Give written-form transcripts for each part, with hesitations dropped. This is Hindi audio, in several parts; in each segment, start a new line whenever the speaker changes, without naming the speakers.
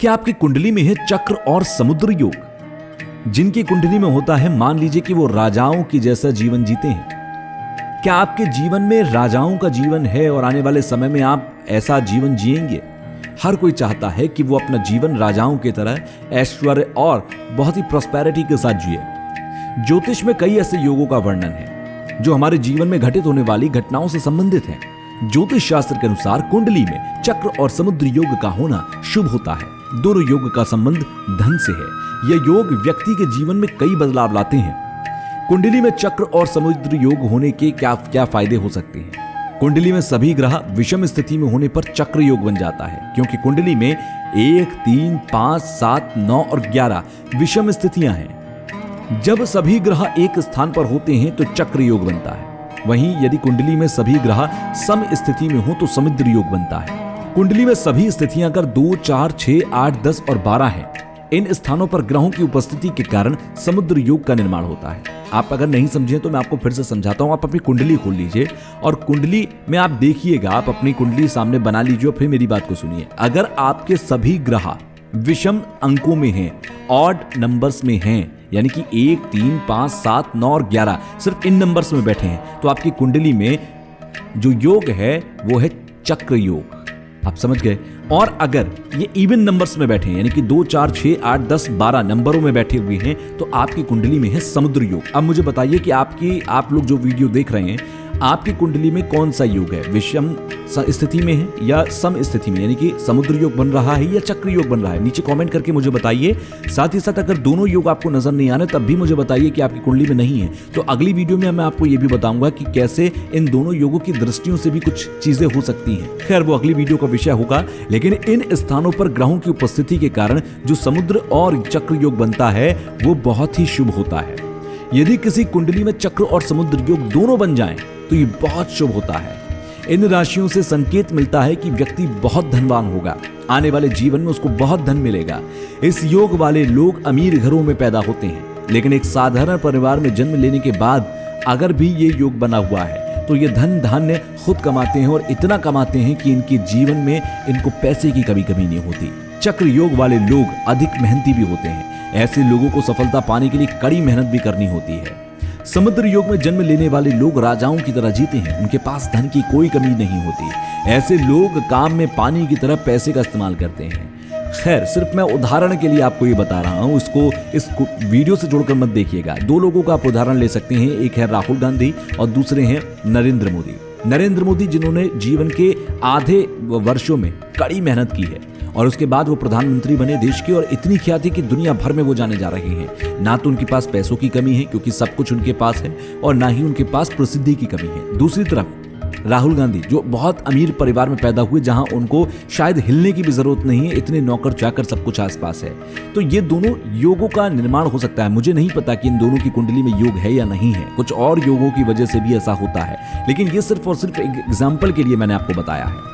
क्या आपकी कुंडली में है चक्र और समुद्र योग? जिनकी कुंडली में होता है, मान लीजिए कि वो राजाओं की जैसा जीवन जीते हैं। क्या आपके जीवन में राजाओं का जीवन है और आने वाले समय में आप ऐसा जीवन जिएंगे? हर कोई चाहता है कि वो अपना जीवन राजाओं की तरह ऐश्वर्य और बहुत ही प्रॉस्पेरिटी के साथ जिए। ज्योतिष में कई ऐसे योगों का वर्णन है जो हमारे जीवन में घटित होने वाली घटनाओं से संबंधित हैं। ज्योतिष शास्त्र के अनुसार कुंडली में चक्र और समुद्र योग का होना शुभ होता है। दोनों योग का संबंध धन से है। यह योग व्यक्ति के जीवन में कई बदलाव लाते हैं। कुंडली में चक्र और समुद्र योग होने के क्या क्या फायदे हो सकते हैं? कुंडली में सभी ग्रह विषम स्थिति में होने पर चक्र योग बन जाता है, क्योंकि कुंडली में 1, 3, 5, 7, 9 और 11 विषम स्थितियां हैं। जब सभी ग्रह एक स्थान पर होते हैं तो चक्र योग बनता है। वहीं यदि कुंडली में सभी ग्रह सम स्थिति में हो तो समुद्र योग बनता है। कुंडली में सभी स्थितियां अगर 2, 4, 6, 8, 10 और 12 हैं, इन स्थानों पर ग्रहों की उपस्थिति के कारण समुद्र योग का निर्माण होता है। आप अगर नहीं समझे तो मैं आपको फिर से समझाता हूं। आप अपनी कुंडली खोल लीजिए और कुंडली में आप देखिएगा, आप अपनी कुंडली सामने बना लीजिए और फिर मेरी बात को सुनिए। अगर आपके सभी ग्रह विषम अंकों में हैं, ऑड नंबर्स में हैं, यानी कि 1, 3, 5, 7, 9 और 11 सिर्फ इन नंबर्स में बैठे हैं, तो आपकी कुंडली में जो योग है वो है चक्र योग। आप समझ गए? और अगर ये इवन नंबर्स में बैठे हैं, यानी कि 2, 4, 6, 8, 10, 12 नंबरों में बैठे हुए हैं, तो आपकी कुंडली में है समुद्र योग। अब मुझे बताइए कि आप लोग जो वीडियो देख रहे हैं, आपकी कुंडली में कौन सा योग है? विषम स्थिति में है या सम स्थिति में, यानी कि समुद्र योग बन रहा है या चक्र योग बन रहा है? नीचे कमेंट करके मुझे बताइए। साथ ही साथ अगर दोनों योग आपको नजर नहीं आ रहे तब भी मुझे बताइए कि आपकी कुंडली में नहीं है। तो अगली वीडियो में मैं आपको यह भी बताऊंगा कि कैसे इन दोनों योगों की दृष्टियों से भी कुछ चीजें हो सकती हैं। खैर, वो अगली वीडियो का विषय होगा। लेकिन इन स्थानों पर ग्रहों की उपस्थिति के कारण जो समुद्र और चक्र योग बनता है वो बहुत ही शुभ होता है। यदि किसी कुंडली में चक्र और समुद्र योग दोनों बन जाएं तो ये बहुत शुभ होता है। इन राशियों से संकेत मिलता है कि व्यक्ति बहुत धनवान होगा, आने वाले जीवन में उसको बहुत धन मिलेगा। इस योग वाले लोग अमीर घरों में पैदा होते हैं, लेकिन एक साधारण परिवार में जन्म लेने के बाद अगर भी ये योग बना हुआ है तो ये धन धान्य खुद कमाते हैं और इतना कमाते हैं कि इनके जीवन में इनको पैसे की कभी नहीं होती। चक्र योग वाले लोग अधिक मेहनती भी होते हैं। ऐसे लोगों को सफलता पाने के लिए कड़ी मेहनत भी करनी होती है। समुद्र योग में जन्म लेने वाले लोग राजाओं की तरह जीते हैं। उनके पास धन की कोई कमी नहीं होती। ऐसे लोग काम में पानी की तरह पैसे का इस्तेमाल करते हैं। खैर, सिर्फ मैं उदाहरण के लिए आपको ये बता रहा हूं, इसको इस वीडियो से जोड़कर मत देखिएगा। दो लोगों का आप उदाहरण ले सकते हैं, एक है राहुल गांधी और दूसरे हैं नरेंद्र मोदी। नरेंद्र मोदी जिन्होंने जीवन के आधे वर्षों में कड़ी मेहनत की है और उसके बाद वो प्रधानमंत्री बने देश के, और इतनी ख्याति कि दुनिया भर में वो जाने जा रहे हैं। ना तो उनके पास पैसों की कमी है क्योंकि सब कुछ उनके पास है, और ना ही उनके पास प्रसिद्धि की कमी है। दूसरी तरफ राहुल गांधी जो बहुत अमीर परिवार में पैदा हुए, जहां उनको शायद हिलने की भी जरूरत नहीं है, इतने नौकर चाकर सब कुछ आसपास है। तो ये दोनों योगों का निर्माण हो सकता है। मुझे नहीं पता कि इन दोनों की कुंडली में योग है या नहीं है, कुछ और योगों की वजह से भी ऐसा होता है, लेकिन ये सिर्फ और सिर्फ एक एग्जाम्पल के लिए मैंने आपको बताया है।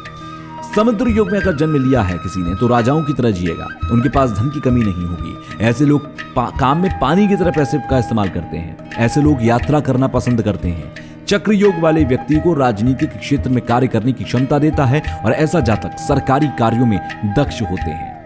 समुद्र योग में अगर जन्म लिया है किसी ने तो राजाओं की तरह जिएगा, उनके पास धन की कमी नहीं होगी। ऐसे लोग काम में पानी की तरह पैसे का इस्तेमाल करते हैं। ऐसे लोग यात्रा करना पसंद करते हैं। चक्र योग वाले व्यक्ति को राजनीतिक क्षेत्र में कार्य करने की क्षमता देता है और ऐसा जातक सरकारी कार्यों में दक्ष होते हैं।